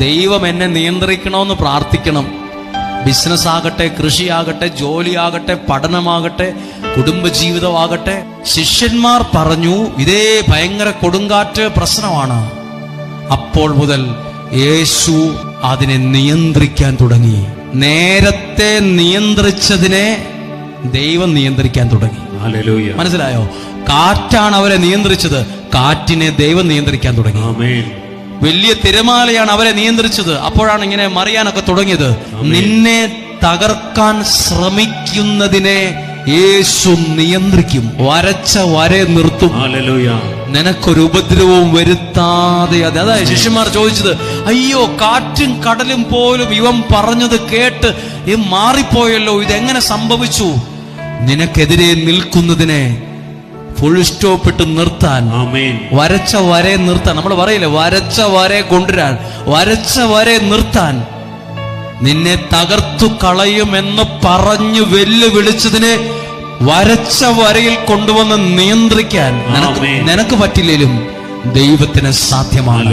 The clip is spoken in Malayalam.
ദൈവം എന്നെ നിയന്ത്രിക്കണമെന്ന് പ്രാർത്ഥിക്കണം. ബിസിനസ് ആകട്ടെ, കൃഷിയാകട്ടെ, ജോലിയാകട്ടെ, പഠനമാകട്ടെ, കുടുംബജീവിതമാകട്ടെ. ശിഷ്യന്മാർ പറഞ്ഞു ഇതേ ഭയങ്കര കൊടുങ്കാറ്റ് പ്രശ്നമാണ്. അപ്പോൾ മുതൽ യേശു അതിനെ നിയന്ത്രിക്കാൻ തുടങ്ങി. നേരത്തെ നിയന്ത്രിച്ചതിനെ ദൈവം നിയന്ത്രിക്കാൻ തുടങ്ങി. മനസ്സിലായോ? കാറ്റാണ് അവരെ നിയന്ത്രിച്ചത്, കാറ്റിനെ ദൈവം നിയന്ത്രിക്കാൻ തുടങ്ങി. വലിയ തിരമാലയാണ് അവരെ നിയന്ത്രിച്ചത്, അപ്പോഴാണ് ഇങ്ങനെ മറിയാനൊക്കെ തുടങ്ങിയത്. നിന്നെ തകർക്കാൻ ശ്രമിക്കുന്നതിനെ യേശു നിയന്ത്രിക്കും. വരച്ച വരെ നിർത്തും. നിനക്കൊരു ഉപദ്രവവും വരുത്താതെ. അതായത് ശിഷ്യന്മാർ ചോദിച്ചത്, അയ്യോ കാറ്റും കടലും പോലും ഇവൻ പറഞ്ഞത് കേട്ട് മാറിപ്പോയല്ലോ, ഇതെങ്ങനെ സംഭവിച്ചു? നിനക്കെതിരെ നിൽക്കുന്നതിനെ ഫുൾ സ്റ്റോപ്പ് ഇട്ട് നിർത്താൻ, വരച്ച വരെ നിർത്താൻ. നമ്മൾ പറയില്ലേ, വരച്ച വരെ കൊണ്ടുവരാൻ, വരച്ച വരെ നിർത്താൻ, നിന്നെ തകർത്തു കളയുമെന്ന് പറഞ്ഞു വെല്ലുവിളിച്ചതിനെ വരച്ച വരയിൽ കൊണ്ടുവന്ന് നിയന്ത്രിക്കാൻ നിനക്ക് പറ്റില്ലേലും ദൈവത്തിന് സാധ്യമാണ്.